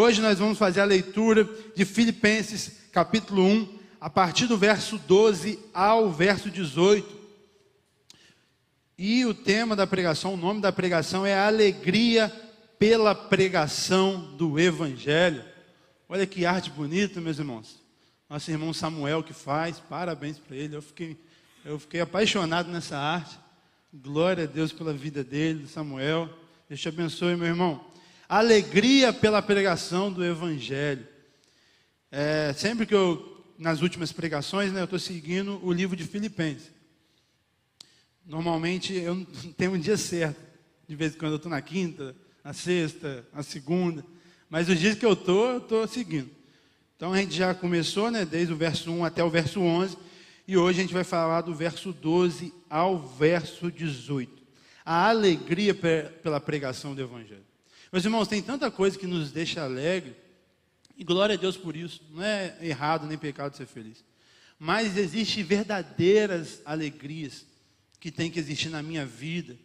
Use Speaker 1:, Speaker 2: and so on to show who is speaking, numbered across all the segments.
Speaker 1: Hoje nós vamos fazer a leitura de Filipenses capítulo 1, a partir do verso 12 ao verso 18. E o tema da pregação, o nome da pregação é Alegria pela Pregação do Evangelho. Olha que arte bonita, meus irmãos. Nosso irmão Samuel que faz, parabéns para ele. Eu fiquei apaixonado nessa arte. Glória a Deus pela vida dele, Samuel. Deus te abençoe, meu irmão. Alegria pela pregação do Evangelho. Sempre que nas últimas pregações, eu estou seguindo o livro de Filipenses. Normalmente eu não tenho um dia certo. De vez em quando eu estou na quinta, na sexta, na segunda. Mas os dias que eu estou seguindo. Então a gente já começou, desde o verso 1 até o verso 11. E hoje a gente vai falar do verso 12 ao verso 18. A alegria pela pregação do Evangelho. Meus irmãos, tem tanta coisa que nos deixa alegre. E glória a Deus por isso. Não é errado nem pecado ser feliz. Mas existem verdadeiras alegrias que tem que existir na minha vida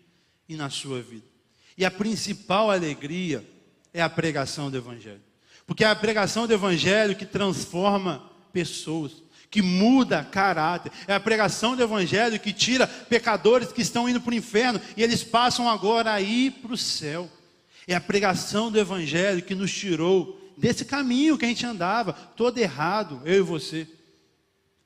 Speaker 1: e na sua vida. E a principal alegria é a pregação do Evangelho. Porque é a pregação do Evangelho que transforma pessoas, que muda caráter. É a pregação do Evangelho que tira pecadores que estão indo para o inferno e eles passam agora a ir para o céu. É a pregação do Evangelho que nos tirou desse caminho que a gente andava, todo errado, eu e você.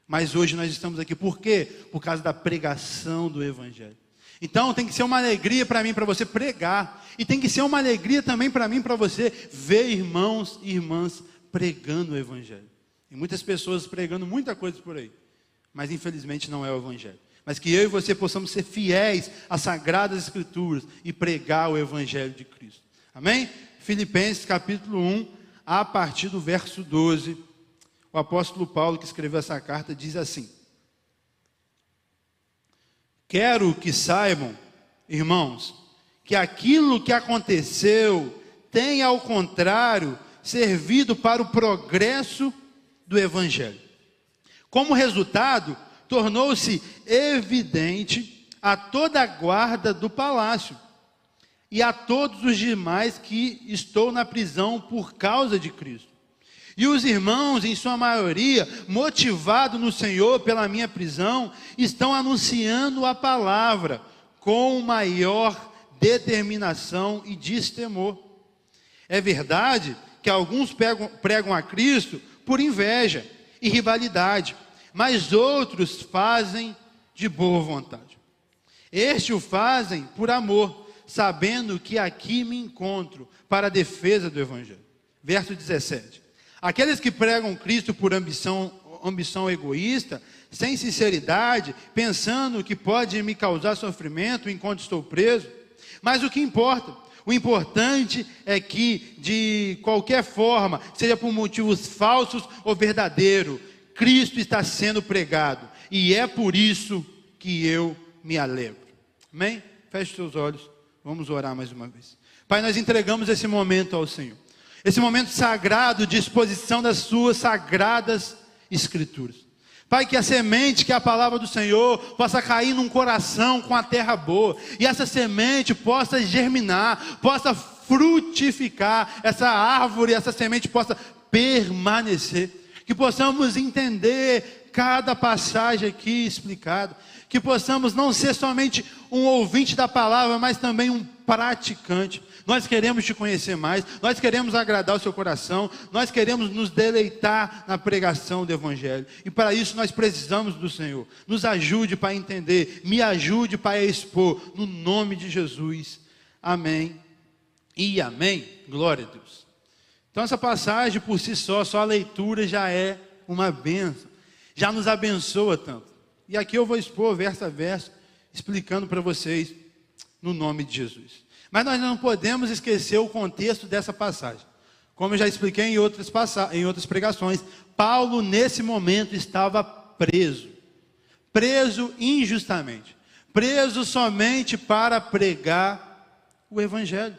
Speaker 1: Mas hoje nós estamos aqui, por quê? Por causa da pregação do Evangelho. Então tem que ser uma alegria para mim, para você pregar. E tem que ser uma alegria também para mim, para você ver irmãos e irmãs pregando o Evangelho. E muitas pessoas pregando muita coisa por aí. Mas infelizmente não é o Evangelho. Mas que eu e você possamos ser fiéis às Sagradas Escrituras e pregar o Evangelho de Cristo. Amém? Filipenses capítulo 1, a partir do verso 12. O apóstolo Paulo, que escreveu essa carta, diz assim: quero que saibam, irmãos, que aquilo que aconteceu tem, ao contrário, servido para o progresso do Evangelho. Como resultado, tornou-se evidente a toda a guarda do palácio e a todos os demais que estou na prisão por causa de Cristo. E os irmãos, em sua maioria, motivados no Senhor pela minha prisão, estão anunciando a palavra com maior determinação e destemor. É verdade que alguns pregam a Cristo por inveja e rivalidade, mas outros fazem de boa vontade. Estes o fazem por amor, sabendo que aqui me encontro para a defesa do Evangelho. Verso 17. Aqueles que pregam Cristo por ambição egoísta, sem sinceridade, pensando que pode me causar sofrimento enquanto estou preso. Mas o que importa? O importante é que, de qualquer forma, seja por motivos falsos ou verdadeiros, Cristo está sendo pregado. E é por isso que eu me alegro. Amém? Feche seus olhos. Vamos orar mais uma vez. Pai, nós entregamos esse momento ao Senhor. Esse momento sagrado de exposição das suas sagradas Escrituras. Pai, que a semente, que a palavra do Senhor possa cair num coração com a terra boa. E essa semente possa germinar, possa frutificar. Essa árvore, essa semente possa permanecer. Que possamos entender cada passagem aqui explicada. Que possamos não ser somente um ouvinte da palavra, mas também um praticante. Nós queremos te conhecer mais, nós queremos agradar o seu coração, nós queremos nos deleitar na pregação do Evangelho. E para isso nós precisamos do Senhor. Nos ajude para entender, me ajude para expor, no nome de Jesus. Amém e amém. Glória a Deus. Então essa passagem por si só a leitura já é uma bênção, já nos abençoa tanto. E aqui eu vou expor verso a verso, explicando para vocês, no nome de Jesus. Mas nós não podemos esquecer o contexto dessa passagem. Como eu já expliquei em outras pregações, Paulo nesse momento estava preso. Preso injustamente. Preso somente para pregar o Evangelho.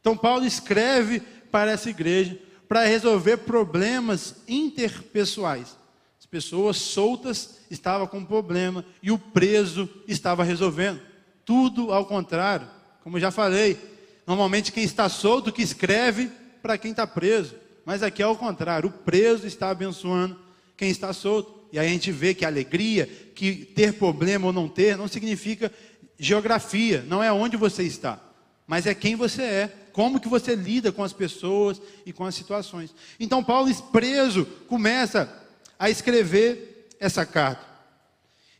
Speaker 1: Então Paulo escreve para essa igreja para resolver problemas interpessoais. As pessoas soltas estavam com problema e o preso estava resolvendo. Tudo ao contrário. Como eu já falei, normalmente quem está solto que escreve para quem está preso. Mas aqui é o contrário, o preso está abençoando quem está solto. E aí a gente vê que a alegria, que ter problema ou não ter, não significa geografia, não é onde você está, mas é quem você é, como que você lida com as pessoas e com as situações. Então Paulo, preso, começa a escrever essa carta.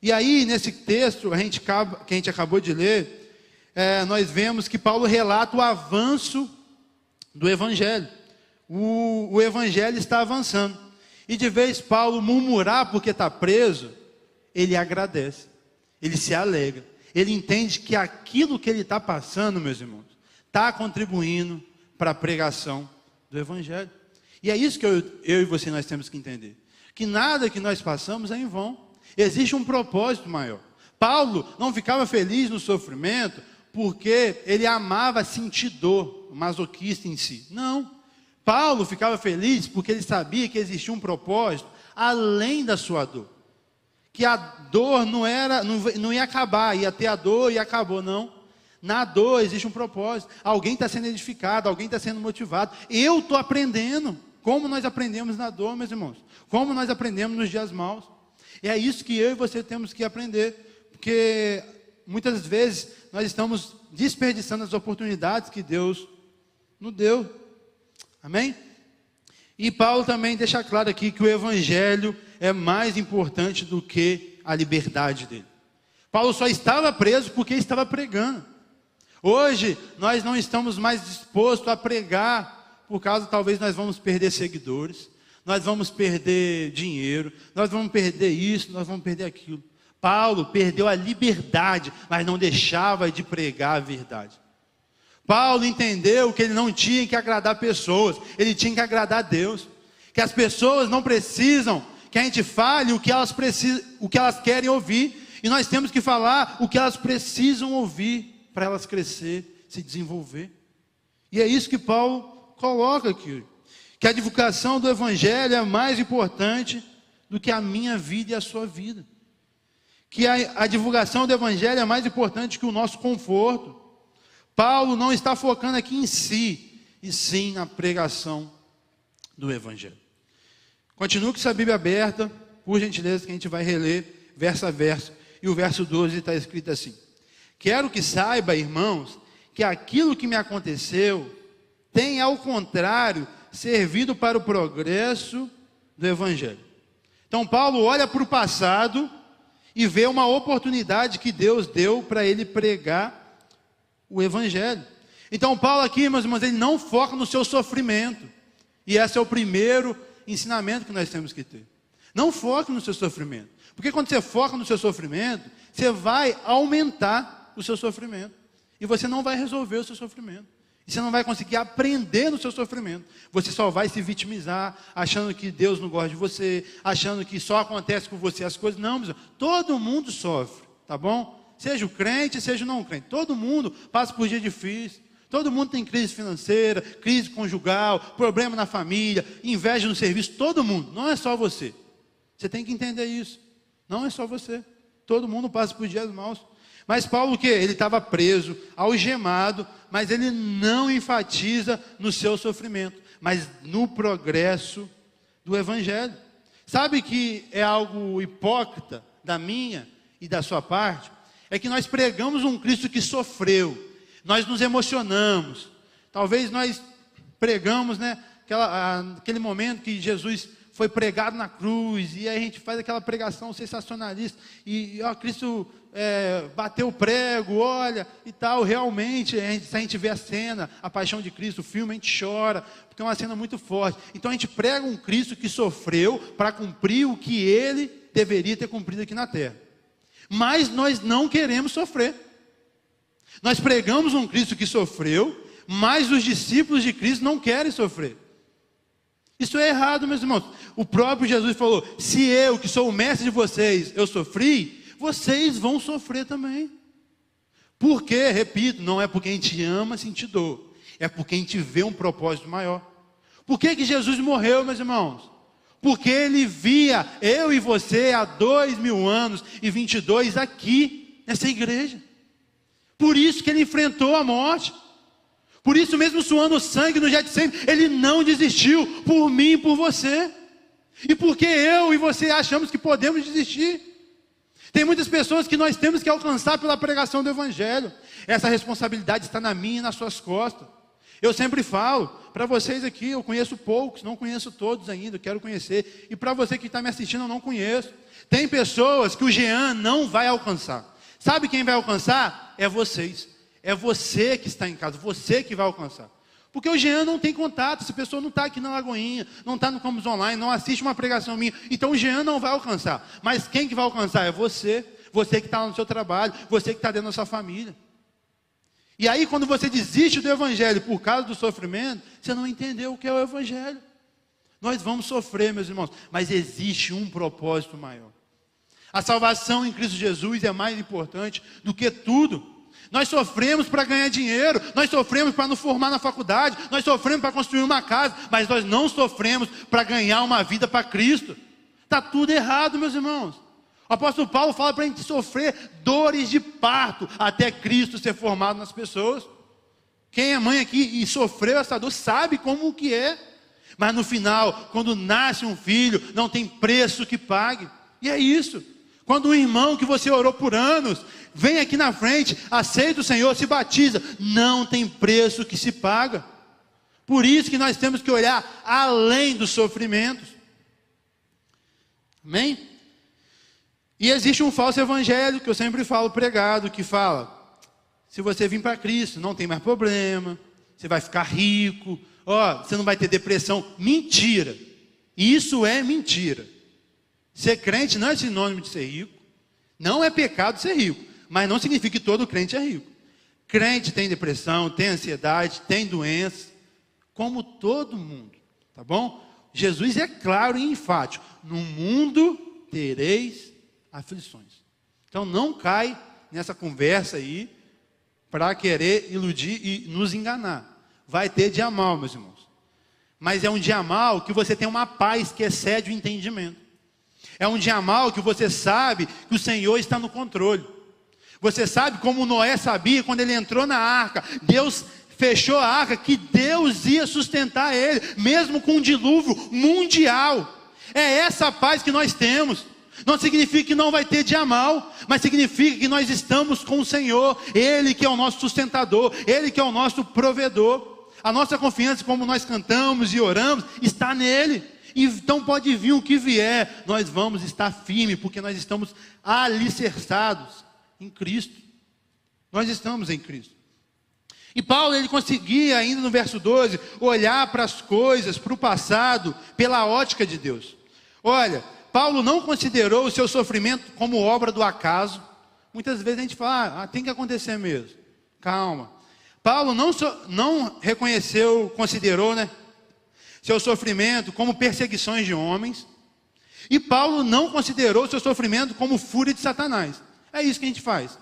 Speaker 1: E aí, nesse texto que a gente acabou de ler, nós vemos que Paulo relata o avanço do Evangelho. O Evangelho está avançando. E de vez Paulo murmurar porque está preso, ele agradece, ele se alegra. Ele entende que aquilo que ele está passando, meus irmãos, está contribuindo para a pregação do Evangelho. E é isso que eu e você nós temos que entender. Que nada que nós passamos é em vão. Existe um propósito maior. Paulo não ficava feliz no sofrimento porque ele amava sentir dor, masoquista em si. Não. Paulo ficava feliz porque ele sabia que existia um propósito além da sua dor. Que a dor não ia acabar, ia ter a dor e acabou, não. Na dor existe um propósito. Alguém está sendo edificado, alguém está sendo motivado. Eu estou aprendendo. Como nós aprendemos na dor, meus irmãos? Como nós aprendemos nos dias maus? E é isso que eu e você temos que aprender. Porque muitas vezes nós estamos desperdiçando as oportunidades que Deus nos deu. Amém? E Paulo também deixa claro aqui que o Evangelho é mais importante do que a liberdade dele. Paulo só estava preso porque estava pregando. Hoje, nós não estamos mais dispostos a pregar, por causa, talvez, nós vamos perder seguidores, nós vamos perder dinheiro, nós vamos perder isso, nós vamos perder aquilo. Paulo perdeu a liberdade, mas não deixava de pregar a verdade. Paulo entendeu que ele não tinha que agradar pessoas, ele tinha que agradar a Deus. Que as pessoas não precisam que a gente fale o que elas querem ouvir, e nós temos que falar o que elas precisam ouvir para elas crescer, se desenvolver. E é isso que Paulo coloca aqui, que a divulgação do Evangelho é mais importante do que a minha vida e a sua vida. Que a divulgação do Evangelho é mais importante que o nosso conforto. Paulo não está focando aqui em si, e sim na pregação do Evangelho. Continue com sua Bíblia aberta, por gentileza, que a gente vai reler verso a verso. E o verso 12 está escrito assim: quero que saiba, irmãos, que aquilo que me aconteceu tem, ao contrário, servido para o progresso do Evangelho. Então Paulo olha para o passado e vê uma oportunidade que Deus deu para ele pregar o Evangelho. Então Paulo aqui, meus irmãos, ele não foca no seu sofrimento. E esse é o primeiro ensinamento que nós temos que ter. Não foque no seu sofrimento. Porque quando você foca no seu sofrimento, você vai aumentar o seu sofrimento. E você não vai resolver o seu sofrimento. E você não vai conseguir aprender no seu sofrimento. Você só vai se vitimizar, achando que Deus não gosta de você, achando que só acontece com você as coisas. Não, todo mundo sofre, tá bom? Seja o crente, seja o não crente. Todo mundo passa por dia difícil. Todo mundo tem crise financeira, crise conjugal, problema na família, inveja no serviço. Todo mundo, não é só você. Você tem que entender isso. Não é só você. Todo mundo passa por dias maus. Mas Paulo o quê? Ele estava preso, algemado, mas ele não enfatiza no seu sofrimento, mas no progresso do Evangelho. Sabe que é algo hipócrita da minha e da sua parte? É que nós pregamos um Cristo que sofreu, nós nos emocionamos, talvez nós pregamos, né, aquele momento que Jesus foi pregado na cruz, e aí a gente faz aquela pregação sensacionalista, e ó, Cristo bateu o prego, olha, e tal, realmente, se a gente vê a cena, a paixão de Cristo, o filme, a gente chora, porque é uma cena muito forte. Então a gente prega um Cristo que sofreu para cumprir o que ele deveria ter cumprido aqui na terra. Mas nós não queremos sofrer. Nós pregamos um Cristo que sofreu, mas os discípulos de Cristo não querem sofrer. Isso é errado, meus irmãos. O próprio Jesus falou: se eu, que sou o mestre de vocês, eu sofri, vocês vão sofrer também. Por quê? Repito, não é porque a gente ama sentir dor, é porque a gente vê um propósito maior. Por que Jesus morreu, meus irmãos? Porque ele via eu e você há 2000 anos e 22 aqui, nessa igreja. Por isso que ele enfrentou a morte. Por isso mesmo, suando sangue no Getsêmani, ele não desistiu por mim e por você. E porque eu e você achamos que podemos desistir? Tem muitas pessoas que nós temos que alcançar pela pregação do Evangelho. Essa responsabilidade está na minha e nas suas costas. Eu sempre falo, para vocês aqui, eu conheço poucos, não conheço todos ainda, quero conhecer. E para você que está me assistindo, eu não conheço. Tem pessoas que o Jean não vai alcançar. Sabe quem vai alcançar? É vocês. É você que está em casa, você que vai alcançar. Porque o Jean não tem contato, essa pessoa não está aqui na Lagoinha, não está no campus online, não assiste uma pregação minha. Então o Jean não vai alcançar. Mas quem que vai alcançar? É você. Você que está lá no seu trabalho, você que está dentro da sua família. E aí quando você desiste do Evangelho por causa do sofrimento, você não entendeu o que é o Evangelho. Nós vamos sofrer, meus irmãos, mas existe um propósito maior. A salvação em Cristo Jesus é mais importante do que tudo. Nós sofremos para ganhar dinheiro, nós sofremos para nos formar na faculdade, nós sofremos para construir uma casa, mas nós não sofremos para ganhar uma vida para Cristo. Está tudo errado, meus irmãos. O apóstolo Paulo fala para a gente sofrer dores de parto até Cristo ser formado nas pessoas. Quem é mãe aqui e sofreu essa dor sabe como que é. Mas no final, quando nasce um filho, não tem preço que pague. E é isso. Quando um irmão que você orou por anos vem aqui na frente, aceita o Senhor, se batiza, não tem preço que se paga. Por isso que nós temos que olhar além dos sofrimentos. Amém? E existe um falso evangelho que eu sempre falo pregado, que fala: se você vir para Cristo, não tem mais problema, você vai ficar rico, você não vai ter depressão. Mentira. Isso é mentira. Ser crente não é sinônimo de ser rico. Não é pecado ser rico, mas não significa que todo crente é rico. Crente tem depressão, tem ansiedade, tem doença, como todo mundo, tá bom? Jesus é claro e enfático: no mundo tereis aflições. Então não cai nessa conversa aí para querer iludir e nos enganar. Vai ter dia mal, meus irmãos. Mas é um dia mal que você tem uma paz que excede o entendimento. É um dia mal que você sabe que o Senhor está no controle. Você sabe como Noé sabia quando ele entrou na arca. Deus fechou a arca, que Deus ia sustentar ele, mesmo com um dilúvio mundial. É essa paz que nós temos. Não significa que não vai ter dia mal, mas significa que nós estamos com o Senhor. Ele que é o nosso sustentador, Ele que é o nosso provedor. A nossa confiança, como nós cantamos e oramos, está nele. Então pode vir o que vier, nós vamos estar firmes, porque nós estamos alicerçados em Cristo. Nós estamos em Cristo. E Paulo, ele conseguia, ainda no verso 12, olhar para as coisas, para o passado, pela ótica de Deus. Olha, Paulo não considerou o seu sofrimento como obra do acaso. Muitas vezes a gente fala, tem que acontecer mesmo. Calma. Paulo não reconheceu, considerou, seu sofrimento como perseguições de homens. E Paulo não considerou seu sofrimento como fúria de Satanás. É isso que a gente faz.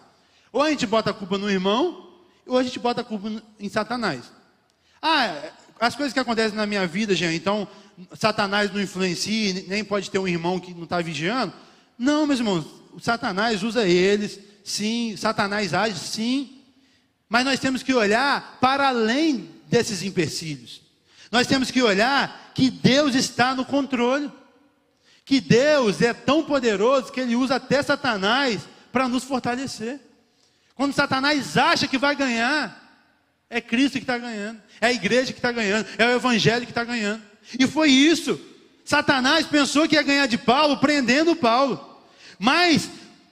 Speaker 1: Ou a gente bota a culpa no irmão, ou a gente bota a culpa em Satanás. As coisas que acontecem na minha vida, Jean, então Satanás não influencia, nem pode ter um irmão que não está vigiando. Não, meus irmãos, o Satanás usa eles, sim, Satanás age, sim. Mas nós temos que olhar para além desses empecilhos. Nós temos que olhar que Deus está no controle. Que Deus é tão poderoso que Ele usa até Satanás para nos fortalecer. Quando Satanás acha que vai ganhar, é Cristo que está ganhando, é a igreja que está ganhando, é o Evangelho que está ganhando. E foi isso. Satanás pensou que ia ganhar de Paulo, prendendo Paulo. Mas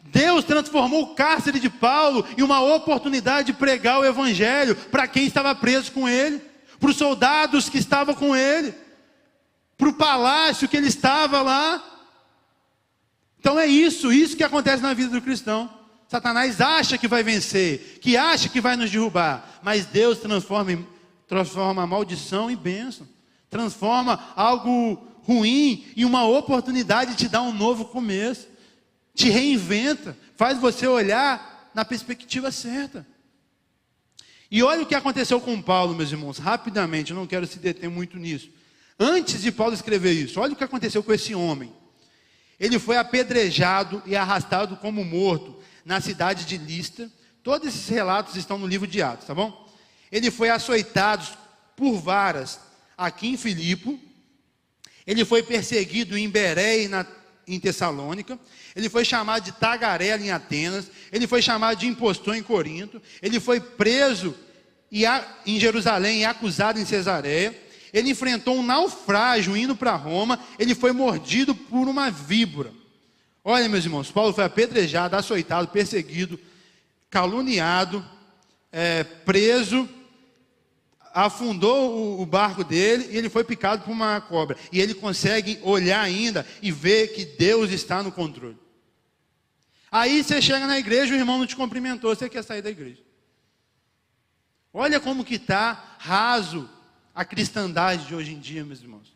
Speaker 1: Deus transformou o cárcere de Paulo em uma oportunidade de pregar o Evangelho para quem estava preso com ele, para os soldados que estavam com ele, para o palácio que ele estava lá. Então é isso que acontece na vida do cristão. Satanás acha que vai vencer, que acha que vai nos derrubar, mas Deus transforma a maldição em bênção, transforma algo ruim em uma oportunidade de te dar um novo começo, te reinventa, faz você olhar na perspectiva certa. E olha o que aconteceu com Paulo, meus irmãos, rapidamente, eu não quero se deter muito nisso. Antes de Paulo escrever isso, olha o que aconteceu com esse homem. Ele foi apedrejado e arrastado como morto na cidade de Listra. Todos esses relatos estão no livro de Atos, tá bom? ele foi açoitado por varas aqui em Filipe, ele foi perseguido em Bereia em Tessalônica, ele foi chamado de tagarela em Atenas, ele foi chamado de impostor em Corinto, ele foi preso em Jerusalém e acusado em Cesareia, ele enfrentou um naufrágio indo para Roma, ele foi mordido por uma víbora. Olha, meus irmãos, Paulo foi apedrejado, açoitado, perseguido, caluniado, preso, afundou o barco dele e ele foi picado por uma cobra. E ele consegue olhar ainda e ver que Deus está no controle. Aí você chega na igreja, o irmão não te cumprimentou, você quer sair da igreja. Olha como que está raso a cristandade de hoje em dia, meus irmãos.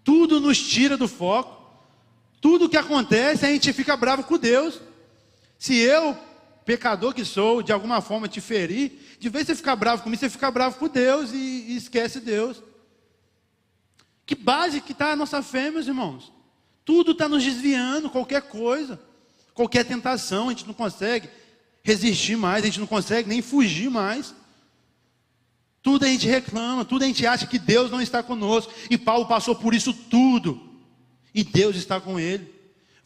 Speaker 1: Tudo nos tira do foco. Tudo que acontece, a gente fica bravo com Deus. Se eu, pecador que sou, de alguma forma te ferir, de vez em você ficar bravo comigo, você fica bravo com Deus e esquece Deus. Que base que está a nossa fé, meus irmãos? Tudo está nos desviando, qualquer coisa, qualquer tentação, a gente não consegue resistir mais, a gente não consegue nem fugir mais. Tudo a gente reclama, tudo a gente acha que Deus não está conosco. E Paulo passou por isso tudo. E Deus está com ele.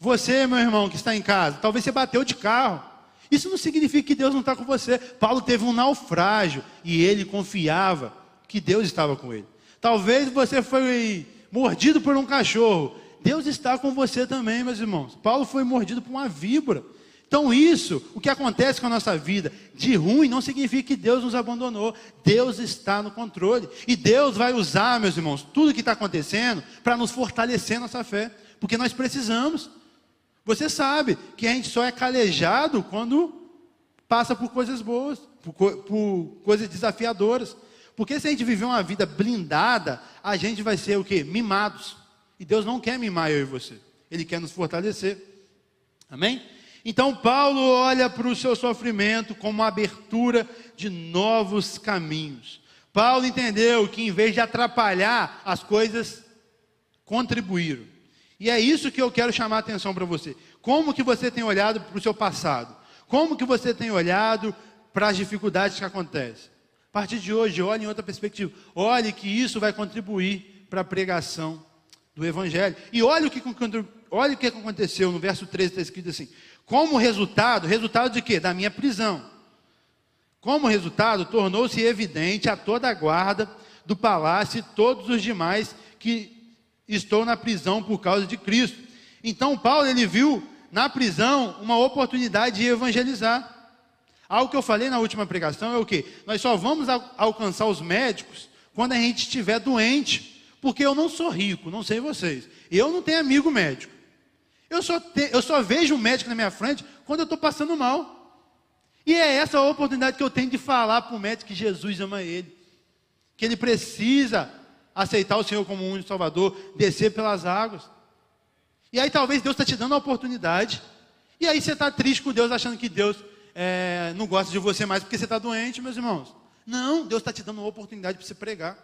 Speaker 1: Você, meu irmão, que está em casa, talvez você bateu de carro. Isso não significa que Deus não está com você. Paulo teve um naufrágio e ele confiava que Deus estava com ele. Talvez você foi mordido por um cachorro. Deus está com você também, meus irmãos. Paulo foi mordido por uma víbora. Então isso, o que acontece com a nossa vida de ruim, não significa que Deus nos abandonou. Deus está no controle. E Deus vai usar, meus irmãos, tudo que está acontecendo para nos fortalecer nossa fé. Porque nós precisamos. Você sabe que a gente só é calejado quando passa por coisas boas, por coisas desafiadoras. Porque se a gente viver uma vida blindada, a gente vai ser o quê? Mimados. E Deus não quer mimar eu e você. Ele quer nos fortalecer. Amém? Então Paulo olha para o seu sofrimento como uma abertura de novos caminhos. Paulo entendeu que em vez de atrapalhar, as coisas contribuíram. E é isso que eu quero chamar a atenção para você. Como que você tem olhado para o seu passado? Como que você tem olhado para as dificuldades que acontecem? A partir de hoje, olhe em outra perspectiva. Olhe que isso vai contribuir para a pregação do Evangelho. E olhe o que aconteceu no verso 13, está escrito assim. Como resultado de quê? Da minha prisão. Como resultado, tornou-se evidente a toda a guarda do palácio e todos os demais que estou na prisão por causa de Cristo. Então Paulo, ele viu na prisão uma oportunidade de evangelizar. Algo que eu falei na última pregação é o quê? Nós só vamos alcançar os médicos quando a gente estiver doente. Porque eu não sou rico, não sei vocês. Eu não tenho amigo médico. Eu só vejo um médico na minha frente quando eu estou passando mal. E é essa a oportunidade que eu tenho de falar para o médico que Jesus ama ele. Que ele precisa aceitar o Senhor como único Salvador, descer pelas águas. E aí talvez Deus está te dando a oportunidade. E aí você está triste com Deus, achando que Deus não gosta de você mais porque você está doente, meus irmãos. Não, Deus está te dando uma oportunidade para você pregar.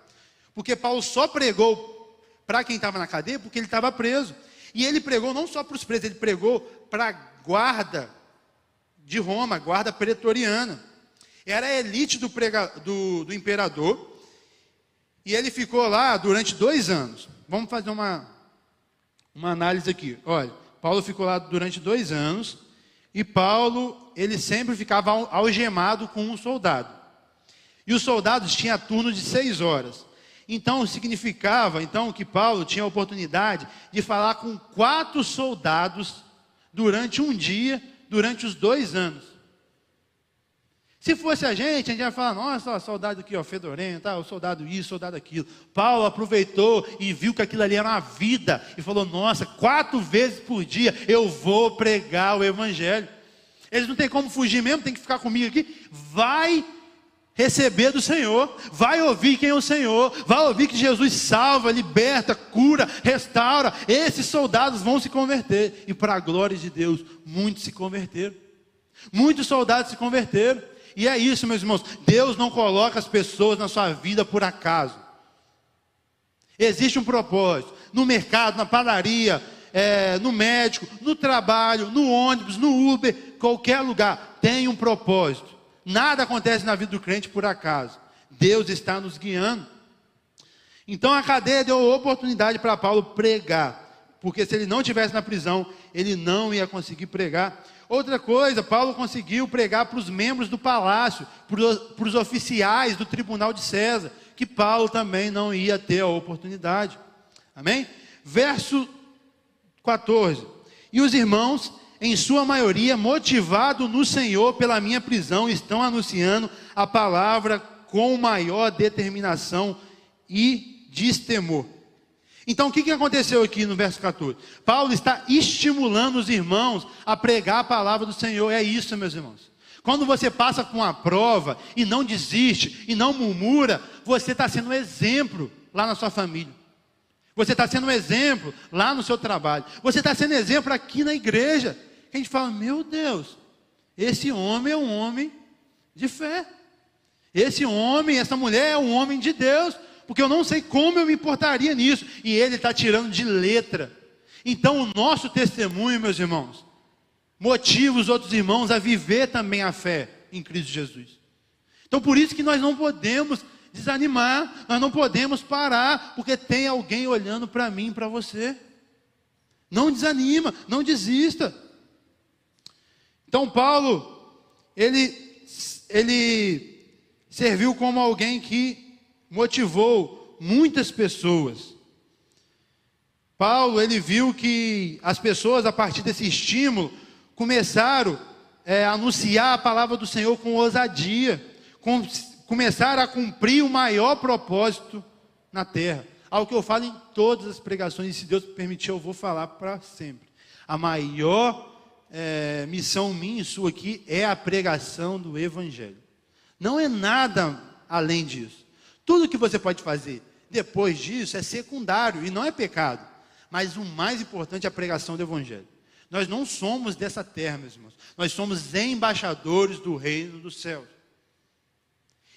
Speaker 1: Porque Paulo só pregou para quem estava na cadeia porque ele estava preso. E ele pregou não só para os presos, ele pregou para a guarda de Roma, a guarda pretoriana. Era a elite do imperador. E ele ficou lá durante 2 anos. Vamos fazer uma análise aqui. Olha, Paulo ficou lá durante 2 anos. E Paulo, ele sempre ficava algemado com um soldado. E os soldados tinham turno de 6 horas. Então, significava que Paulo tinha a oportunidade de falar com 4 soldados durante um dia, durante os 2 anos. Se fosse a gente ia falar, nossa, ó, soldado aqui, ó, fedorento, o soldado isso, soldado aquilo. Paulo aproveitou e viu que aquilo ali era uma vida, e falou, nossa, 4 vezes por dia eu vou pregar o Evangelho. Eles não têm como fugir mesmo, tem que ficar comigo aqui. Vai receber do Senhor, vai ouvir quem é o Senhor, vai ouvir que Jesus salva, liberta, cura, restaura. Esses soldados vão se converter, e para a glória de Deus, muitos se converteram, muitos soldados se converteram. E é isso, meus irmãos, Deus não coloca as pessoas na sua vida por acaso. Existe um propósito, no mercado, na padaria, no médico, no trabalho, no ônibus, no Uber, qualquer lugar, tem um propósito. Nada acontece na vida do crente por acaso. Deus está nos guiando. Então a cadeia deu oportunidade para Paulo pregar, porque se ele não estivesse na prisão, ele não ia conseguir pregar. Outra coisa, Paulo conseguiu pregar para os membros do palácio, para os oficiais do tribunal de César, que Paulo também não ia ter a oportunidade. Amém? Verso 14. E os irmãos, em sua maioria, motivados no Senhor pela minha prisão, estão anunciando a palavra com maior determinação e destemor. Então o que aconteceu aqui no verso 14? Paulo está estimulando os irmãos a pregar a palavra do Senhor. É isso, meus irmãos. Quando você passa por uma prova e não desiste, e não murmura, você está sendo um exemplo lá na sua família. Você está sendo um exemplo lá no seu trabalho. Você está sendo exemplo aqui na igreja. A gente fala, meu Deus, esse homem é um homem de fé. Esse homem, essa mulher é um homem de Deus. Porque eu não sei como eu me importaria nisso. E ele está tirando de letra. Então o nosso testemunho, meus irmãos, motiva os outros irmãos a viver também a fé em Cristo Jesus. Então por isso que nós não podemos desanimar, nós não podemos parar, porque tem alguém olhando para mim e para você. Não desanima, não desista. Então Paulo, ele serviu como alguém que motivou muitas pessoas. Paulo, ele viu que as pessoas, a partir desse estímulo, começaram a anunciar a palavra do Senhor com ousadia, começaram a cumprir o maior propósito na terra. Algo que eu falo em todas as pregações, e se Deus permitir, eu vou falar para sempre. A maior missão minha e sua aqui é a pregação do Evangelho. Não é nada além disso. Tudo que você pode fazer depois disso é secundário e não é pecado. Mas o mais importante é a pregação do Evangelho. Nós não somos dessa terra, meus irmãos. Nós somos embaixadores do reino dos céus.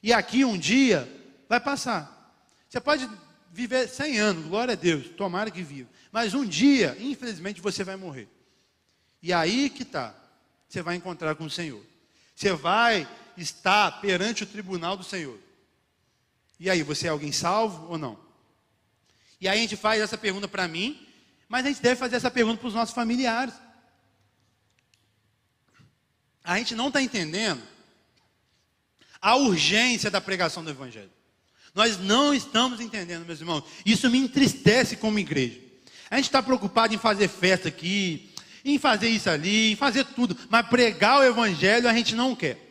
Speaker 1: E aqui um dia vai passar. Você pode viver 100 anos, glória a Deus, tomara que viva. Mas um dia, infelizmente, você vai morrer. E aí que está. Você vai encontrar com o Senhor. Você vai estar perante o tribunal do Senhor. E aí, você é alguém salvo ou não? E aí a gente faz essa pergunta para mim, mas a gente deve fazer essa pergunta para os nossos familiares. A gente não está entendendo a urgência da pregação do Evangelho. Nós não estamos entendendo, meus irmãos. Isso me entristece como igreja. A gente está preocupado em fazer festa aqui, em fazer isso ali, em fazer tudo, mas pregar o Evangelho a gente não quer.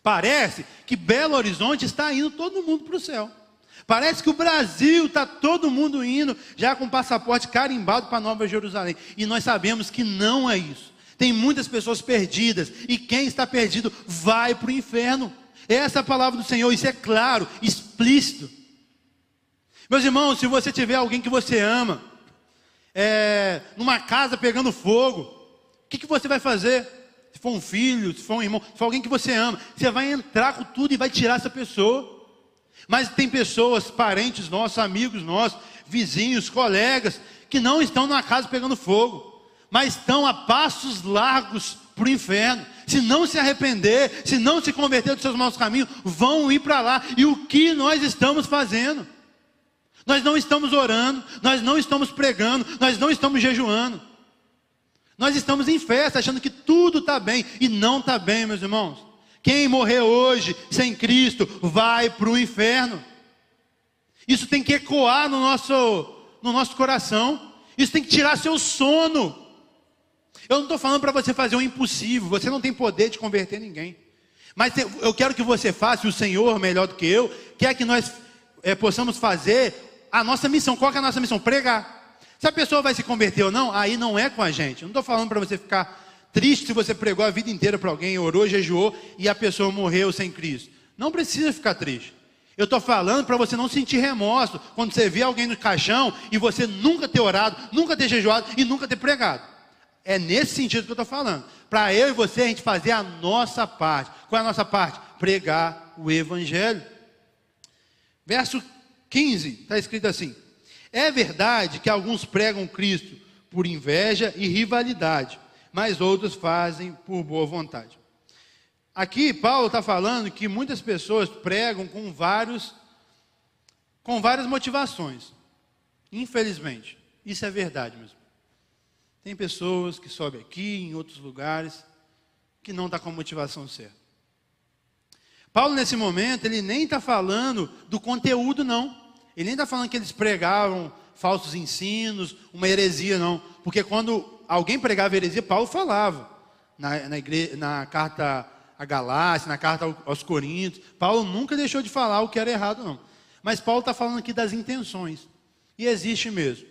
Speaker 1: Parece que Belo Horizonte está indo todo mundo para o céu. Parece que o Brasil está todo mundo indo já com passaporte carimbado para Nova Jerusalém. E nós sabemos que não é isso. Tem muitas pessoas perdidas. E quem está perdido vai para o inferno. Essa é a palavra do Senhor. Isso é claro, explícito. Meus irmãos, se você tiver alguém que você ama, numa casa pegando fogo, o que você vai fazer? Se for um filho, se for um irmão, se for alguém que você ama, você vai entrar com tudo e vai tirar essa pessoa. Mas tem pessoas, parentes nossos, amigos nossos, vizinhos, colegas, que não estão numa casa pegando fogo, mas estão a passos largos para o inferno. Se não se arrepender, se não se converter dos seus maus caminhos, vão ir para lá. E o que nós estamos fazendo? Nós não estamos orando, nós não estamos pregando, nós não estamos jejuando. Nós estamos em festa, achando que tudo está bem, e não está bem, meus irmãos. Quem morrer hoje sem Cristo vai para o inferno. Isso tem que ecoar no nosso coração. Isso tem que tirar seu sono. Eu não estou falando para você fazer o impossível. Você não tem poder de converter ninguém. Mas eu quero que você faça, o Senhor melhor do que eu, quer que nós possamos fazer a nossa missão. Qual que é a nossa missão? Pregar. Se a pessoa vai se converter ou não, aí não é com a gente. Eu não estou falando para você ficar triste se você pregou a vida inteira para alguém, orou, jejuou e a pessoa morreu sem Cristo. Não precisa ficar triste. Eu estou falando para você não sentir remorso quando você vê alguém no caixão e você nunca ter orado, nunca ter jejuado e nunca ter pregado. É nesse sentido que eu estou falando. Para eu e você a gente fazer a nossa parte. Qual é a nossa parte? Pregar o Evangelho. Verso 15, está escrito assim: é verdade que alguns pregam Cristo por inveja e rivalidade, mas outros fazem por boa vontade. Aqui Paulo está falando que muitas pessoas pregam com várias motivações. Infelizmente, isso é verdade mesmo. Tem pessoas que sobem aqui, em outros lugares, que não estão com a motivação certa. Paulo, nesse momento, ele nem está falando do conteúdo, não. Ele nem está falando que eles pregavam falsos ensinos, uma heresia, não. Porque quando alguém pregava heresia, Paulo falava. Na carta a Galácia, na carta aos Coríntios, Paulo nunca deixou de falar o que era errado, não. Mas Paulo está falando aqui das intenções. E existe mesmo.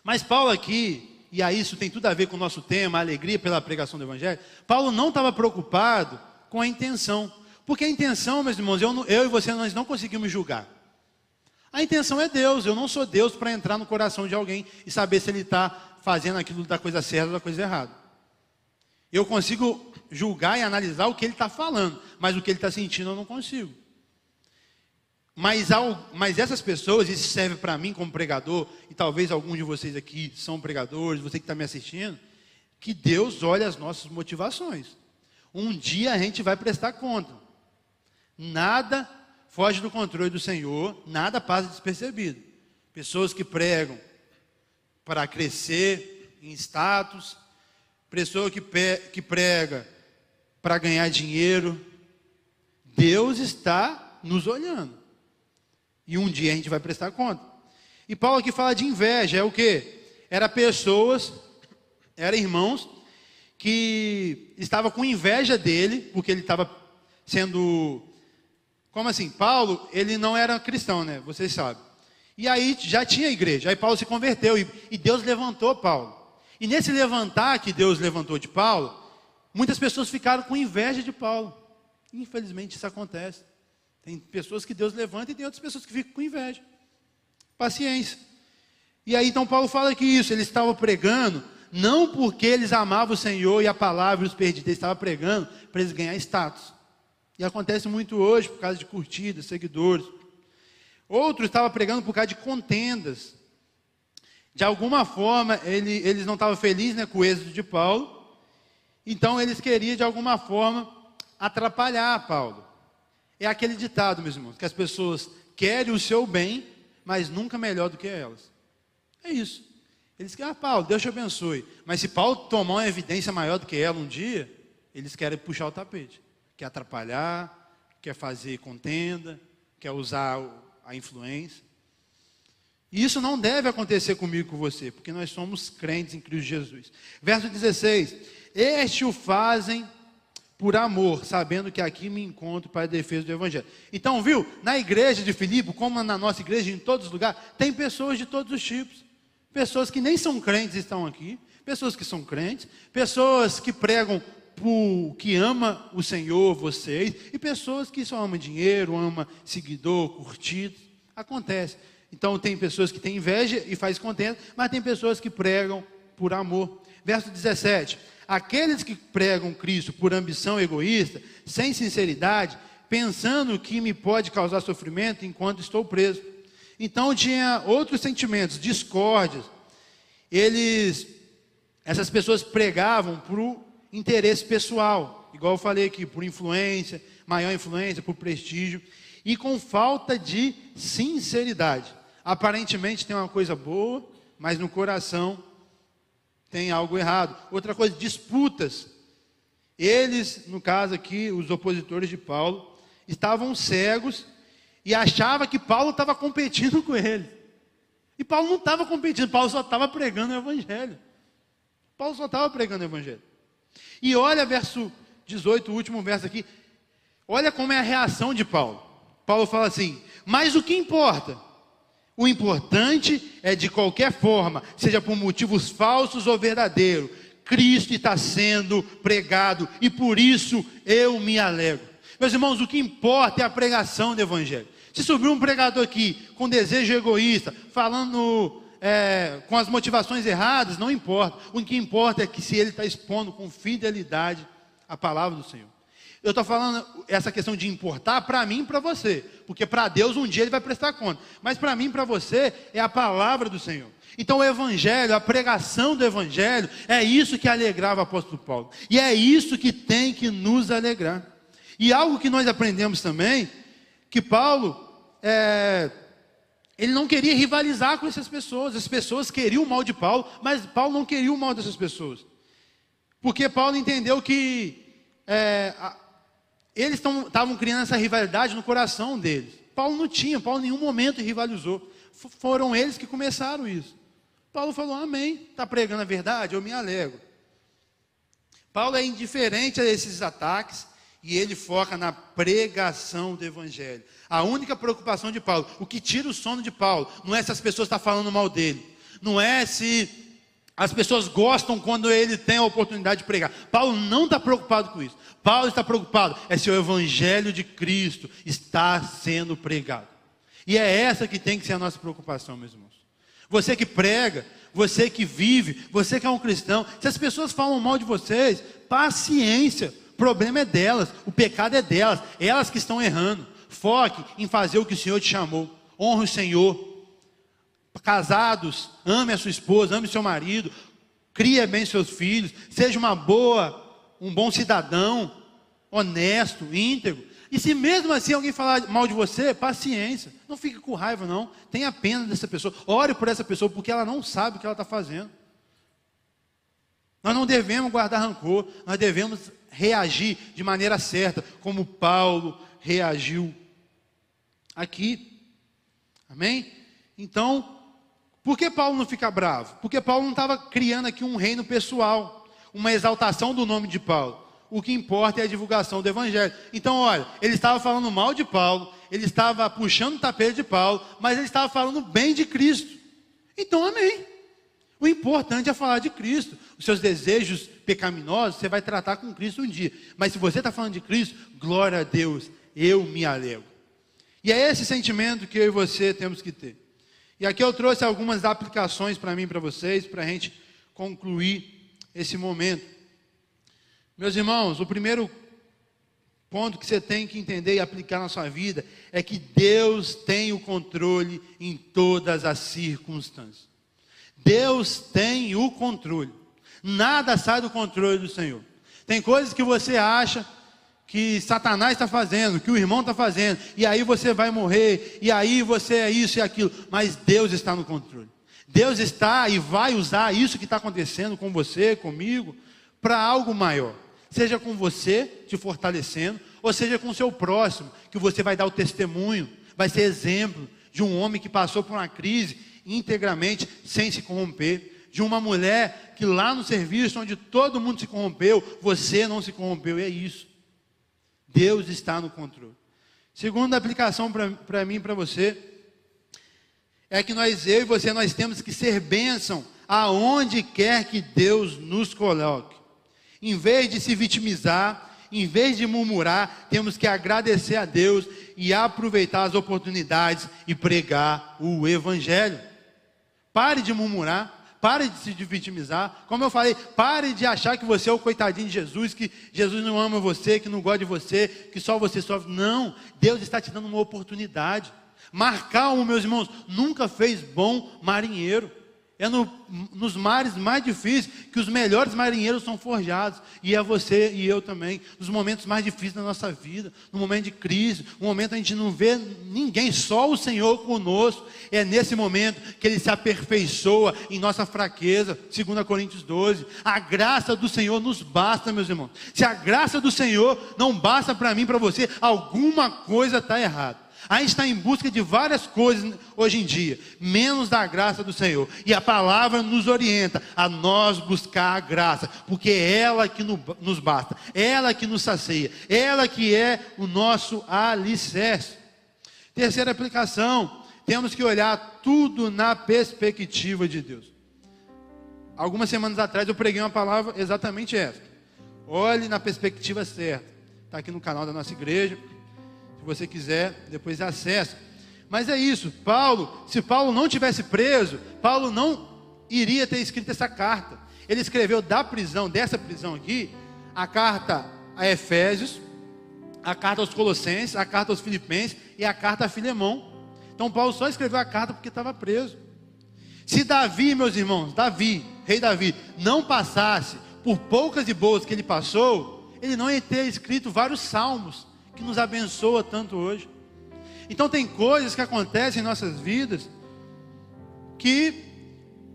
Speaker 1: Mas Paulo aqui, e aí isso tem tudo a ver com o nosso tema, a alegria pela pregação do Evangelho, Paulo não estava preocupado com a intenção. Porque a intenção, meus irmãos, eu e você, nós não conseguimos julgar. A intenção é Deus. Eu não sou Deus para entrar no coração de alguém e saber se ele está fazendo aquilo da coisa certa ou da coisa errada. Eu consigo julgar e analisar o que ele está falando, mas o que ele está sentindo eu não consigo. Mas essas pessoas, isso serve para mim como pregador, e talvez alguns de vocês aqui são pregadores, você que está me assistindo, que Deus olha as nossas motivações. Um dia a gente vai prestar conta. Nada foge do controle do Senhor, nada passa despercebido. Pessoas que pregam para crescer em status, pessoa que prega para ganhar dinheiro, Deus está nos olhando. E um dia a gente vai prestar conta. E Paulo aqui fala de inveja, é o quê? Eram irmãos que estavam com inveja dele, porque ele estava sendo... Como assim? Paulo, ele não era cristão, né? Vocês sabem. E aí já tinha igreja, aí Paulo se converteu e Deus levantou Paulo. E nesse levantar que Deus levantou de Paulo, muitas pessoas ficaram com inveja de Paulo. Infelizmente isso acontece. Tem pessoas que Deus levanta e tem outras pessoas que ficam com inveja. Paciência. E aí então Paulo fala que isso, eles estavam pregando, não porque eles amavam o Senhor e a palavra e os perdidos, eles estavam pregando para eles ganhar status. E acontece muito hoje por causa de curtidas, seguidores. Outros estavam pregando por causa de contendas. De alguma forma, eles não estavam felizes, né, com o êxito de Paulo. Então eles queriam de alguma forma atrapalhar Paulo. É aquele ditado, meus irmãos, que as pessoas querem o seu bem, mas nunca melhor do que elas. É isso. Eles querem, Paulo, Deus te abençoe. Mas se Paulo tomar uma evidência maior do que ela um dia, eles querem puxar o tapete. Quer atrapalhar, quer fazer contenda, quer usar a influência. E isso não deve acontecer comigo e com você, porque nós somos crentes em Cristo Jesus. Verso 16, este o fazem por amor, sabendo que aqui me encontro para a defesa do Evangelho. Então, viu, na igreja de Filipe, como na nossa igreja, em todos os lugares, tem pessoas de todos os tipos. Pessoas que nem são crentes estão aqui, pessoas que são crentes, pessoas que pregam que ama o Senhor, vocês, e pessoas que só amam dinheiro, amam seguidor, curtido. Acontece. Então tem pessoas que têm inveja e faz contenda, mas tem pessoas que pregam por amor. Verso 17, aqueles que pregam Cristo por ambição egoísta, sem sinceridade, pensando que me pode causar sofrimento enquanto estou preso. Então tinha outros sentimentos, discórdias. Essas pessoas pregavam por interesse pessoal, igual eu falei aqui, por influência, maior influência, por prestígio, e com falta de sinceridade. Aparentemente tem uma coisa boa, mas no coração tem algo errado. Outra coisa, disputas. Eles, no caso aqui, os opositores de Paulo, estavam cegos e achavam que Paulo estava competindo com eles. E Paulo não estava competindo, Paulo só estava pregando o Evangelho. Paulo só estava pregando o Evangelho. E olha verso 18, o último verso aqui. Olha como é a reação de Paulo. Paulo fala assim, mas o que importa? O importante é de qualquer forma, seja por motivos falsos ou verdadeiros, Cristo está sendo pregado e por isso eu me alegro. Meus irmãos, o que importa é a pregação do Evangelho. Se subir um pregador aqui com desejo egoísta, falando com as motivações erradas, não importa. O que importa é que se ele está expondo com fidelidade a palavra do Senhor. Eu estou falando essa questão de importar para mim e para você, porque para Deus um dia ele vai prestar conta, mas para mim e para você é a palavra do Senhor. Então o evangelho, a pregação do evangelho, é isso que alegrava o apóstolo Paulo. E é isso que tem que nos alegrar. E algo que nós aprendemos também, que Paulo, ele não queria rivalizar com essas pessoas. As pessoas queriam o mal de Paulo, mas Paulo não queria o mal dessas pessoas. Porque Paulo entendeu que eles estavam criando essa rivalidade no coração deles. Paulo não tinha, Paulo em nenhum momento rivalizou. Foram eles que começaram isso. Paulo falou, amém, está pregando a verdade, eu me alegro. Paulo é indiferente a esses ataques e ele foca na pregação do evangelho. A única preocupação de Paulo, o que tira o sono de Paulo, não é se as pessoas estão falando mal dele, não é se as pessoas gostam quando ele tem a oportunidade de pregar. Paulo não está preocupado com isso. Paulo está preocupado se o evangelho de Cristo está sendo pregado. E é essa que tem que ser a nossa preocupação, meus irmãos. Você que prega, você que vive, você que é um cristão, se as pessoas falam mal de vocês, paciência, o problema é delas, o pecado é delas, elas que estão errando. Foque em fazer o que o Senhor te chamou, honre o Senhor. Casados, ame a sua esposa, ame o seu marido, crie bem seus filhos, seja um bom cidadão, honesto, íntegro. E se mesmo assim alguém falar mal de você, paciência, não fique com raiva não, tenha pena dessa pessoa, ore por essa pessoa, porque ela não sabe o que ela está fazendo. Nós não devemos guardar rancor, nós devemos reagir de maneira certa, como Paulo reagiu aqui, amém? Então, por que Paulo não fica bravo? Porque Paulo não estava criando aqui um reino pessoal, uma exaltação do nome de Paulo. O que importa é a divulgação do evangelho. Então, olha, ele estava falando mal de Paulo, ele estava puxando o tapete de Paulo, mas ele estava falando bem de Cristo. Então, amém. O importante é falar de Cristo. Os seus desejos pecaminosos, você vai tratar com Cristo um dia. Mas se você está falando de Cristo, glória a Deus, eu me alegro. E é esse sentimento que eu e você temos que ter. E aqui eu trouxe algumas aplicações para mim e para vocês, para a gente concluir esse momento. Meus irmãos, o primeiro ponto que você tem que entender e aplicar na sua vida é que Deus tem o controle em todas as circunstâncias. Deus tem o controle. Nada sai do controle do Senhor. Tem coisas que você acha que Satanás está fazendo, que o irmão está fazendo, e aí você vai morrer, e aí você é isso e aquilo, mas Deus está no controle. Deus está e vai usar isso que está acontecendo com você, comigo, para algo maior. Seja com você, te fortalecendo, ou seja com o seu próximo, que você vai dar o testemunho, vai ser exemplo de um homem que passou por uma crise integramente, sem se corromper, de uma mulher que lá no serviço, onde todo mundo se corrompeu, você não se corrompeu, e é isso. Deus está no controle. Segunda aplicação para mim e para você, é que eu e você, nós temos que ser bênção aonde quer que Deus nos coloque. Em vez de se vitimizar, em vez de murmurar, temos que agradecer a Deus e aproveitar as oportunidades e pregar o evangelho. Pare de murmurar, pare de se vitimizar. Como eu falei, pare de achar que você é o coitadinho de Jesus, que Jesus não ama você, que não gosta de você, que só você sofre. Não, Deus está te dando uma oportunidade. Mar calmo, meus irmãos, nunca fez bom marinheiro. É nos mares mais difíceis que os melhores marinheiros são forjados. E é você e eu também. Nos momentos mais difíceis da nossa vida. No momento de crise. No momento a gente não vê ninguém. Só o Senhor conosco. É nesse momento que Ele se aperfeiçoa em nossa fraqueza. 2 Coríntios 12. A graça do Senhor nos basta, meus irmãos. Se a graça do Senhor não basta para mim, para você, alguma coisa está errada. A gente está em busca de várias coisas hoje em dia, menos da graça do Senhor. E a palavra nos orienta a nós buscar a graça, porque é ela que nos basta, ela que nos sacia, ela que é o nosso alicerce. Terceira aplicação, temos que olhar tudo na perspectiva de Deus. Algumas semanas atrás eu preguei uma palavra exatamente essa. Olhe na perspectiva certa. Está aqui no canal da nossa igreja. Se você quiser, depois acessa. Mas é isso, se Paulo não tivesse preso, Paulo não iria ter escrito essa carta. Ele escreveu dessa prisão aqui, a carta a Efésios, a carta aos Colossenses, a carta aos Filipenses e a carta a Filemão. Então Paulo só escreveu a carta porque estava preso. Se Davi, meus irmãos, rei Davi, não passasse por poucas e boas que ele passou, ele não ia ter escrito vários salmos que nos abençoa tanto hoje. Então tem coisas que acontecem em nossas vidas que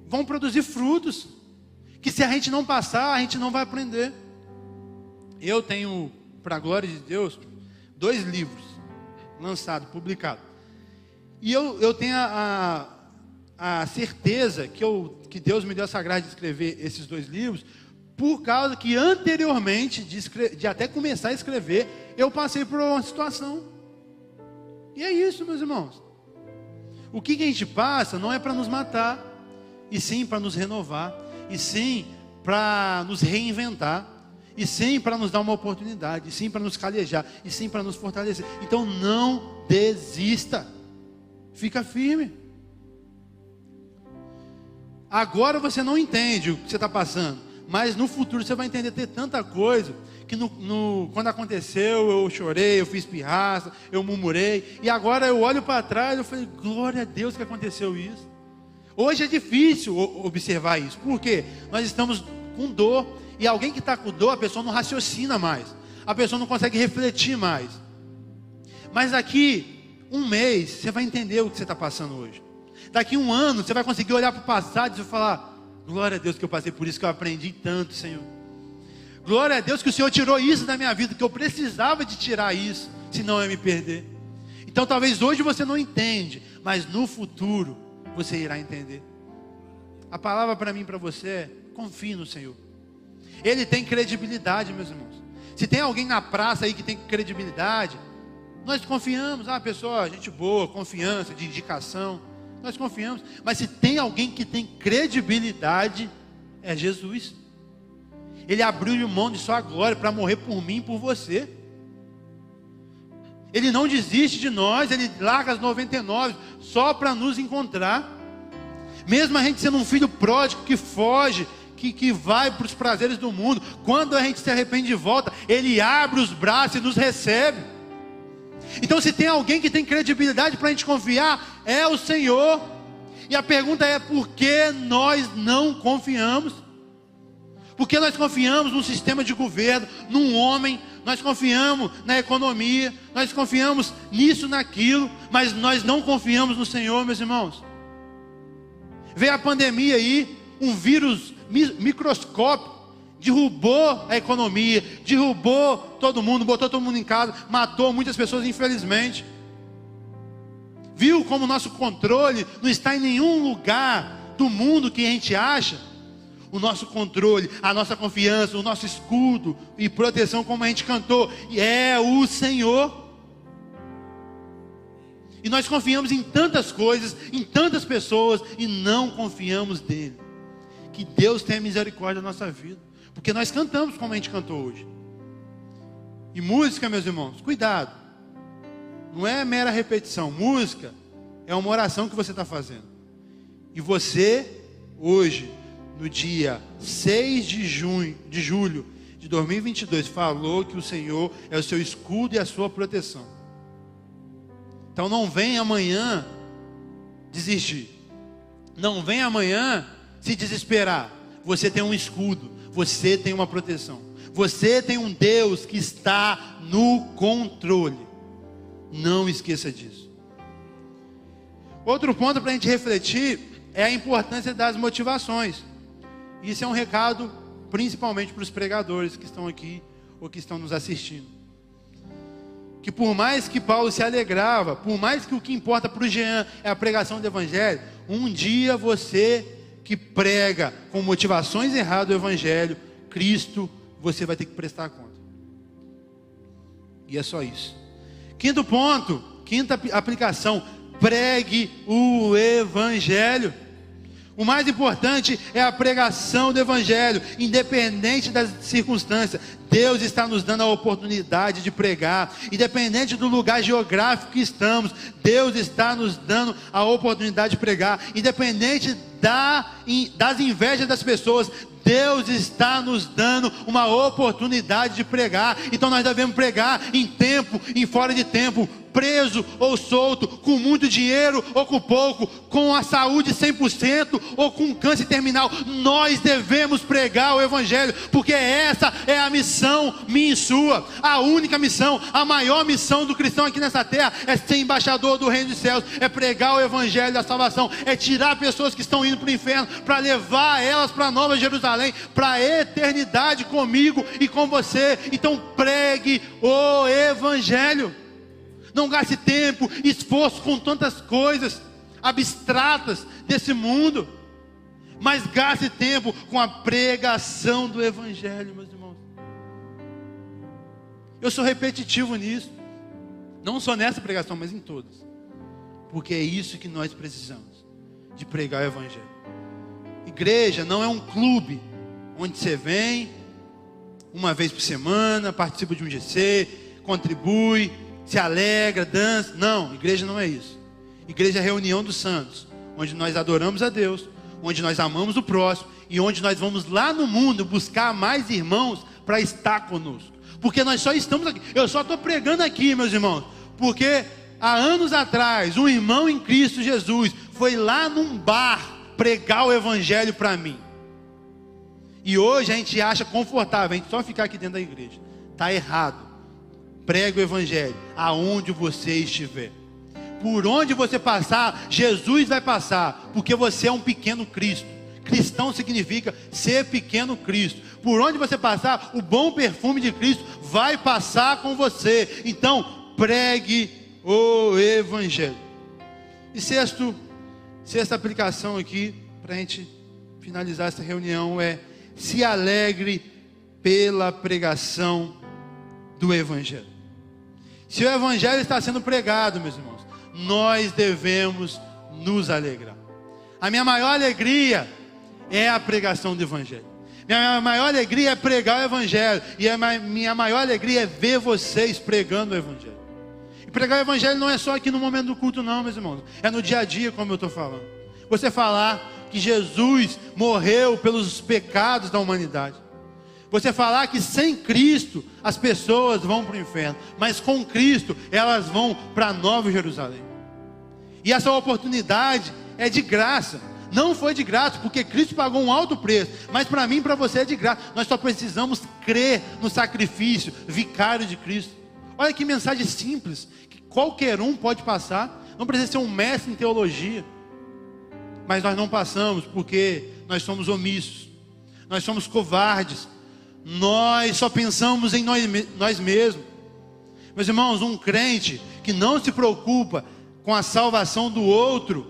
Speaker 1: vão produzir frutos, que se a gente não passar, a gente não vai aprender. Eu tenho, para a glória de Deus, 2 livros lançados, publicados. E eu tenho a certeza que Deus me deu essa graça de escrever esses 2 livros, por causa que anteriormente de até começar a escrever, eu passei por uma situação. E é isso, meus irmãos. O que a gente passa não é para nos matar, e sim para nos renovar, e sim para nos reinventar, e sim para nos dar uma oportunidade, e sim para nos calejar, e sim para nos fortalecer. Então não desista, fica firme. Agora você não entende o que você está passando, mas no futuro você vai entender ter tanta coisa, que quando aconteceu eu chorei, eu fiz pirraça, eu murmurei, e agora eu olho para trás e eu falei, glória a Deus que aconteceu isso. Hoje é difícil observar isso, porque nós estamos com dor, e alguém que está com dor, a pessoa não raciocina mais, a pessoa não consegue refletir mais. Mas daqui 1 mês, você vai entender o que você está passando hoje. Daqui 1 ano, você vai conseguir olhar para o passado e falar, glória a Deus que eu passei por isso, que eu aprendi tanto, Senhor. Glória a Deus que o Senhor tirou isso da minha vida, que eu precisava de tirar isso, senão eu ia me perder. Então talvez hoje você não entende, mas no futuro você irá entender. A palavra para mim e para você é, confie no Senhor. Ele tem credibilidade, meus irmãos. Se tem alguém na praça aí que tem credibilidade, nós confiamos, pessoa, gente boa, confiança, de indicação, nós confiamos. Mas se tem alguém que tem credibilidade, é Jesus. Ele abriu mão de sua glória para morrer por mim e por você. Ele não desiste de nós, ele larga as 99 só para nos encontrar. Mesmo a gente sendo um filho pródigo que foge, que vai para os prazeres do mundo, quando a gente se arrepende de volta, ele abre os braços e nos recebe. Então se tem alguém que tem credibilidade para a gente confiar, é o Senhor. E a pergunta é, por que nós não confiamos? Porque nós confiamos num sistema de governo, num homem, nós confiamos na economia, nós confiamos nisso, naquilo, mas nós não confiamos no Senhor, meus irmãos. Veio a pandemia aí, um vírus microscópico, derrubou a economia, derrubou todo mundo, botou todo mundo em casa, matou muitas pessoas, infelizmente. Viu como o nosso controle não está em nenhum lugar do mundo que a gente acha? O nosso controle, a nossa confiança, o nosso escudo e proteção, como a gente cantou, é o Senhor. E nós confiamos em tantas coisas, em tantas pessoas, e não confiamos nele. Que Deus tenha misericórdia da nossa vida, porque nós cantamos como a gente cantou hoje. E música, meus irmãos, cuidado, não é mera repetição. Música é uma oração que você está fazendo. E você, hoje, no dia 6 de julho de 2022, falou que o Senhor é o seu escudo e a sua proteção. Então não vem amanhã desistir. Não vem amanhã se desesperar. Você tem um escudo, você tem uma proteção. Você tem um Deus que está no controle. Não esqueça disso. Outro ponto para a gente refletir é a importância das motivações. Isso é um recado principalmente para os pregadores que estão aqui ou que estão nos assistindo. Que por mais que Paulo se alegrava, por mais que o que importa para o Jean é a pregação do Evangelho, um dia você que prega com motivações erradas o Evangelho, Cristo, você vai ter que prestar conta. E é só isso. Quinto ponto, quinta aplicação, pregue o Evangelho. O mais importante é a pregação do Evangelho, independente das circunstâncias. Deus está nos dando a oportunidade de pregar, independente do lugar geográfico que estamos. Deus está nos dando a oportunidade de pregar, independente das invejas das pessoas. Deus está nos dando uma oportunidade de pregar. Então nós devemos pregar em tempo, em fora de tempo, preso ou solto, com muito dinheiro ou com pouco, com a saúde 100% ou com câncer terminal. Nós devemos pregar o Evangelho, porque essa é a missão minha e sua. A única missão, a maior missão do cristão aqui nessa terra é ser embaixador do reino dos céus, é pregar o Evangelho da salvação, é tirar pessoas que estão indo para o inferno, para levar elas para a Nova Jerusalém, para a eternidade comigo e com você. Então pregue o Evangelho. Não gaste tempo, esforço com tantas coisas abstratas desse mundo, mas gaste tempo com a pregação do Evangelho, meus irmãos. Eu sou repetitivo nisso, não só nessa pregação, mas em todas, porque é isso que nós precisamos, de pregar o Evangelho. Igreja não é um clube onde você vem uma vez por semana, participa de um GC, contribui, se alegra, dança. Não, igreja não é isso. Igreja é a reunião dos santos, onde nós adoramos a Deus, onde nós amamos o próximo e onde nós vamos lá no mundo buscar mais irmãos para estar conosco. Porque nós só estamos aqui. Eu só estou pregando aqui, meus irmãos, porque há anos atrás um irmão em Cristo Jesus foi lá num bar pregar o Evangelho para mim. E hoje a gente acha confortável a gente só ficar aqui dentro da igreja. Está errado. Pregue o Evangelho aonde você estiver. Por onde você passar, Jesus vai passar, porque você é um pequeno Cristo. Cristão significa ser pequeno Cristo. Por onde você passar, o bom perfume de Cristo vai passar com você. Então, pregue o Evangelho. E sexta aplicação aqui, para a gente finalizar essa reunião, é: se alegre pela pregação do Evangelho. Se o Evangelho está sendo pregado, meus irmãos, nós devemos nos alegrar. A minha maior alegria é a pregação do Evangelho. Minha maior alegria é pregar o Evangelho. E a minha maior alegria é ver vocês pregando o Evangelho. E pregar o Evangelho não é só aqui no momento do culto não, meus irmãos. É no dia a dia, como eu estou falando. Você falar que Jesus morreu pelos pecados da humanidade. Você falar que sem Cristo as pessoas vão para o inferno, mas com Cristo elas vão para a Nova Jerusalém. E essa oportunidade é de graça. Não foi de graça, porque Cristo pagou um alto preço, mas para mim e para você é de graça. Nós só precisamos crer no sacrifício vicário de Cristo. Olha que mensagem simples, que qualquer um pode passar. Não precisa ser um mestre em teologia, mas nós não passamos porque nós somos omissos, nós somos covardes, nós só pensamos em nós mesmos. Meus irmãos, um crente que não se preocupa com a salvação do outro,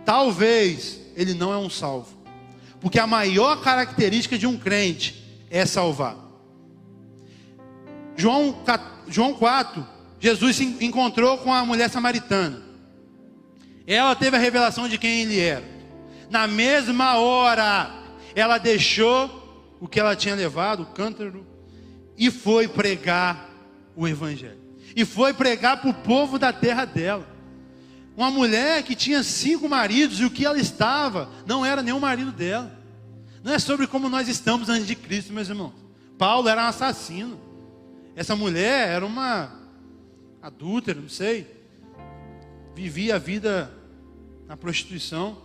Speaker 1: talvez ele não é um salvo, porque a maior característica de um crente é salvar. João 4, Jesus se encontrou com a mulher samaritana. Ela teve a revelação de quem ele era. Na mesma hora, ela deixou o que ela tinha levado, o cântaro, e foi pregar o Evangelho. E foi pregar para o povo da terra dela. Uma mulher que tinha 5 maridos, e o que ela estava não era nenhum marido dela. Não é sobre como nós estamos antes de Cristo, meus irmãos. Paulo era um assassino. Essa mulher era uma adúltera, não sei. Vivia a vida na prostituição.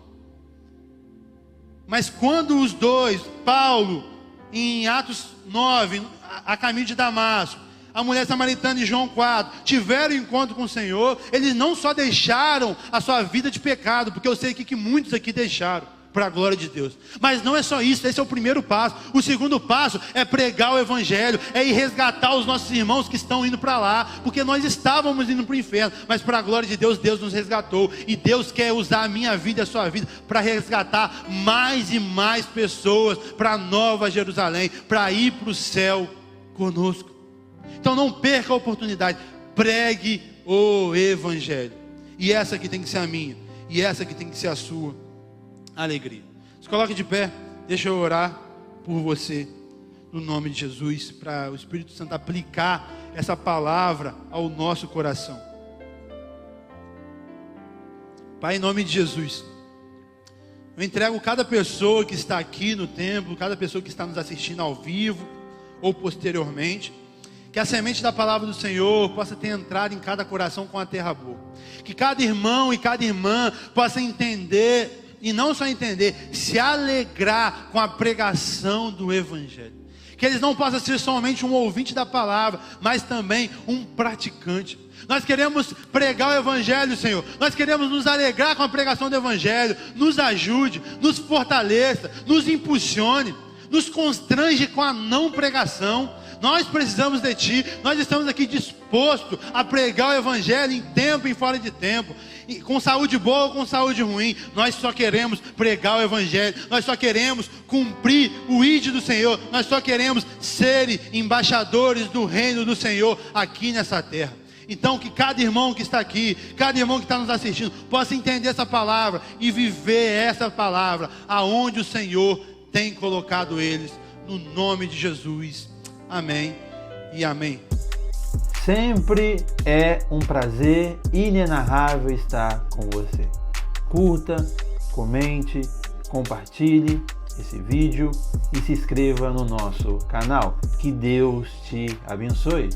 Speaker 1: Mas quando os dois, Paulo, em Atos 9, a caminho de Damasco, a mulher samaritana em João 4, tiveram encontro com o Senhor, eles não só deixaram a sua vida de pecado, porque eu sei que muitos aqui deixaram, para a glória de Deus. Mas não é só isso, esse é o primeiro passo. O segundo passo é pregar o Evangelho, é ir resgatar os nossos irmãos que estão indo para lá, porque nós estávamos indo para o inferno, mas para a glória de Deus, Deus nos resgatou, e Deus quer usar a minha vida e a sua vida, para resgatar mais e mais pessoas, para a Nova Jerusalém, para ir para o céu conosco. Então não perca a oportunidade, pregue o Evangelho, e essa aqui tem que ser a minha, e essa aqui tem que ser a sua alegria. Se coloque de pé, deixa eu orar por você, no nome de Jesus, para o Espírito Santo aplicar essa palavra ao nosso coração. Pai, em nome de Jesus, eu entrego cada pessoa que está aqui no templo, cada pessoa que está nos assistindo ao vivo ou posteriormente, Que a semente da palavra do Senhor possa ter entrado em cada coração com a terra boa. Que cada irmão e cada irmã possa entender, e não só entender, se alegrar com a pregação do Evangelho. Que eles não possam ser somente um ouvinte da palavra, mas também um praticante. Nós queremos pregar o Evangelho, Senhor. Nós queremos nos alegrar com a pregação do Evangelho. Nos ajude, nos fortaleça, nos impulsione, nos constrange com a não pregação. Nós precisamos de Ti. Nós estamos aqui dispostos a pregar o Evangelho em tempo e fora de tempo, com saúde boa ou com saúde ruim. Nós só queremos pregar o Evangelho. Nós só queremos cumprir o ID do Senhor. Nós só queremos ser embaixadores do reino do Senhor aqui nessa terra. Então que cada irmão que está aqui, cada irmão que está nos assistindo, possa entender essa palavra e viver essa palavra aonde o Senhor tem colocado eles, no nome de Jesus. Amém e amém.
Speaker 2: Sempre é um prazer inenarrável estar com você. Curta, comente, compartilhe esse vídeo e se inscreva no nosso canal. Que Deus te abençoe.